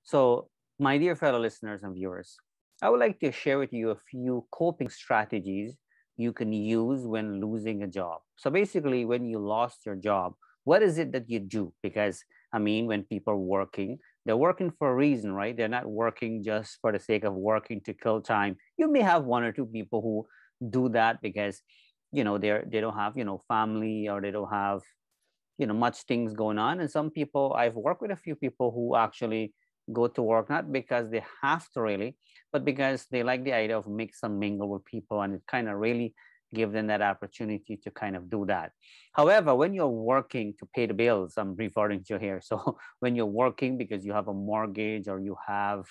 So, my dear fellow listeners and viewers, I would like to share with you a few coping strategies you can use when losing a job. So, basically, when you lost your job, what is it that you do? Because, I mean, when people are working, they're working for a reason, right? They're not working just for the sake of working to kill time. You may have one or two people who do that because, they don't have, family, or they don't have, much things going on. And some people, I've worked with a few people who actually go to work not because they have to really, but because they like the idea of mix and mingle with people, and it kind of really give them that opportunity to kind of do that. However, when you're working to pay the bills, I'm referring to here, so when you're working because you have a mortgage, or you have,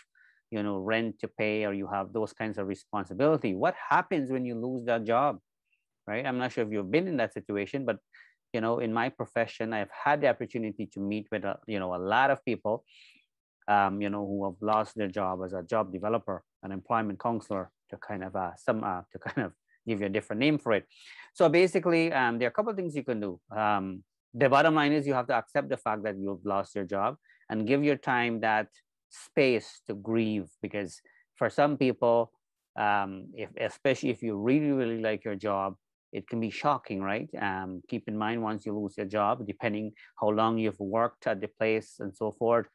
rent to pay, or you have those kinds of responsibility, what happens when you lose that job? Right, I'm not sure if you've been in that situation, but in my profession, I've had the opportunity to meet with a lot of people, who have lost their job as a job developer, an employment counselor, to kind of to kind of give you a different name for it. So basically, there are a couple of things you can do. The bottom line is you have to accept the fact that you've lost your job and give your time that space to grieve, because for some people, if especially if you really really like your job, it can be shocking, right? Keep in mind, once you lose your job, depending how long you've worked at the place and so forth,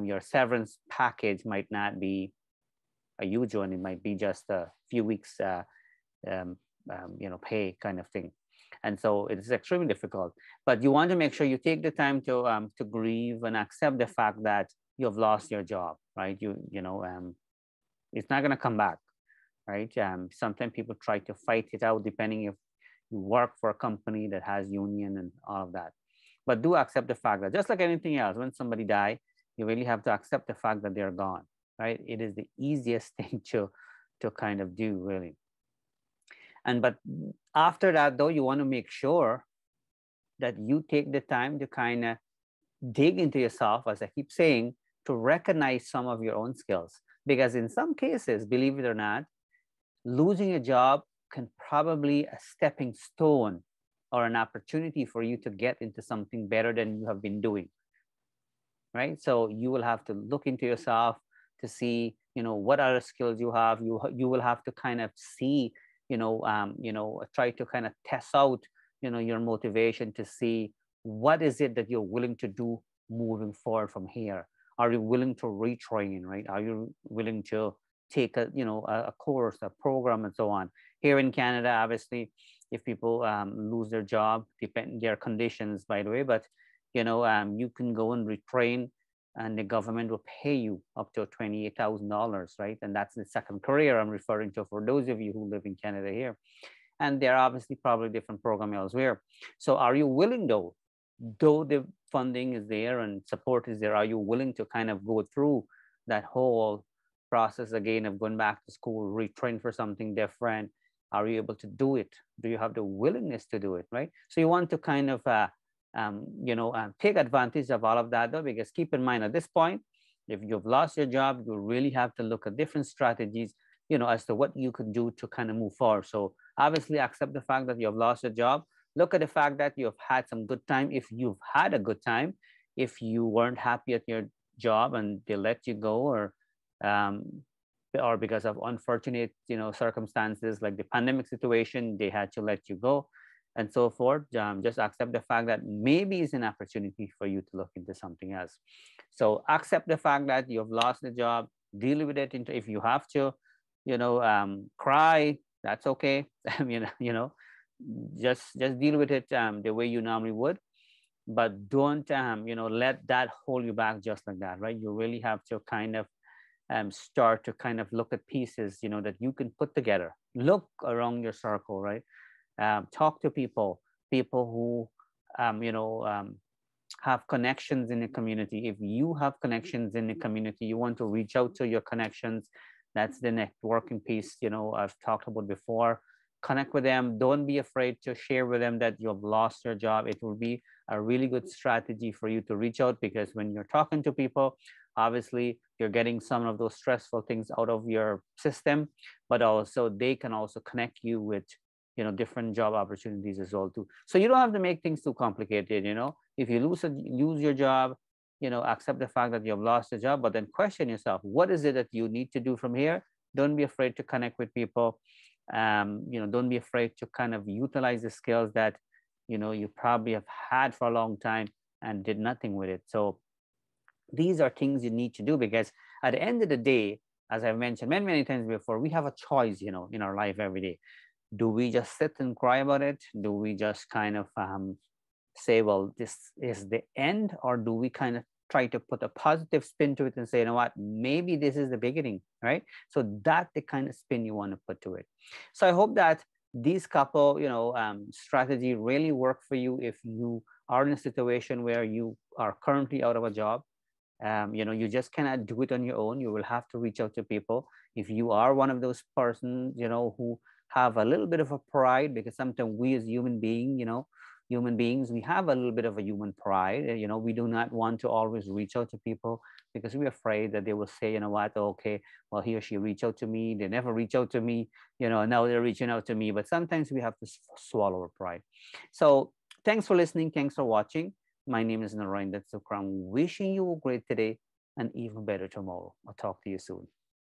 your severance package might not be a huge one. It might be just a few weeks, um, pay kind of thing. And so it is extremely difficult. But you want to make sure you take the time to grieve and accept the fact that you've lost your job, right? It's not going to come back, right? Sometimes people try to fight it out, depending if you work for a company that has union and all of that. But do accept the fact that, just like anything else, when somebody die, you really have to accept the fact that they're gone, right? It is the easiest thing to kind of do, really. And but after that, though, you want to make sure that you take the time to kind of dig into yourself, as I keep saying, to recognize some of your own skills. Because in some cases, believe it or not, losing a job can probably a stepping stone or an opportunity for you to get into something better than you have been doing, right? So you will have to look into yourself to see, what other skills you have. You will have to kind of see, try to kind of test out, your motivation to see what is it that you're willing to do moving forward from here. Are you willing to retrain, right? Are you willing to take a course, a program, and so on? Here in Canada, obviously, if people lose their job, depend their conditions, by the way, but you can go and retrain, and the government will pay you up to $28,000, right? And that's the second career I'm referring to for those of you who live in Canada here. And there are obviously probably different programs elsewhere. So are you willing, though the funding is there and support is there, are you willing to kind of go through that whole process again of going back to school, retrain for something different? Are you able to do it? Do you have the willingness to do it, right? So you want to kind of take advantage of all of that, though, because keep in mind, at this point, if you've lost your job, you really have to look at different strategies, as to what you can do to kind of move forward. So obviously accept the fact that you've lost your job. Look at the fact that you've had some good time, if you've had a good time. If you weren't happy at your job and they let you go, um, or because of unfortunate circumstances like the pandemic situation, they had to let you go, and so forth, just accept the fact that maybe it's an opportunity for you to look into something else. So accept the fact that you've lost the job, deal with it. Into, if you have to, cry, that's okay. Just deal with it the way you normally would, but don't let that hold you back just like that, right? You really have to kind of start to kind of look at pieces that you can put together. Look around your circle, right? Talk to people who have connections in the community. If you have connections in the community, you want to reach out to your connections. That's the networking piece I've talked about before. Connect with them. Don't be afraid to share with them that you've lost your job. It will be a really good strategy for you to reach out, because when you're talking to people, obviously you're getting some of those stressful things out of your system, but also they can also connect you with different job opportunities as well too. So you don't have to make things too complicated. If you lose your job, accept the fact that you've lost a job, but then question yourself, what is it that you need to do from here? Don't be afraid to connect with people. Don't be afraid to kind of utilize the skills that, you probably have had for a long time and did nothing with it. So these are things you need to do, because at the end of the day, as I've mentioned many, many times before, we have a choice, in our life every day. Do we just sit and cry about it? Do we just kind of say, well, this is the end? Or do we kind of try to put a positive spin to it and say, you know what, maybe this is the beginning, right? So that's the kind of spin you want to put to it. So I hope that these couple, strategy really work for you if you are in a situation where you are currently out of a job. You just cannot do it on your own. You will have to reach out to people. If you are one of those persons, who have a little bit of a pride, because sometimes we as human beings, we have a little bit of a human pride. We do not want to always reach out to people because we're afraid that they will say, you know what, okay, well, he or she reach out to me. They never reach out to me, now they're reaching out to me. But sometimes we have to swallow our pride. So thanks for listening. Thanks for watching. My name is Narine Dat Sookram, wishing you a great today and even better tomorrow. I'll talk to you soon.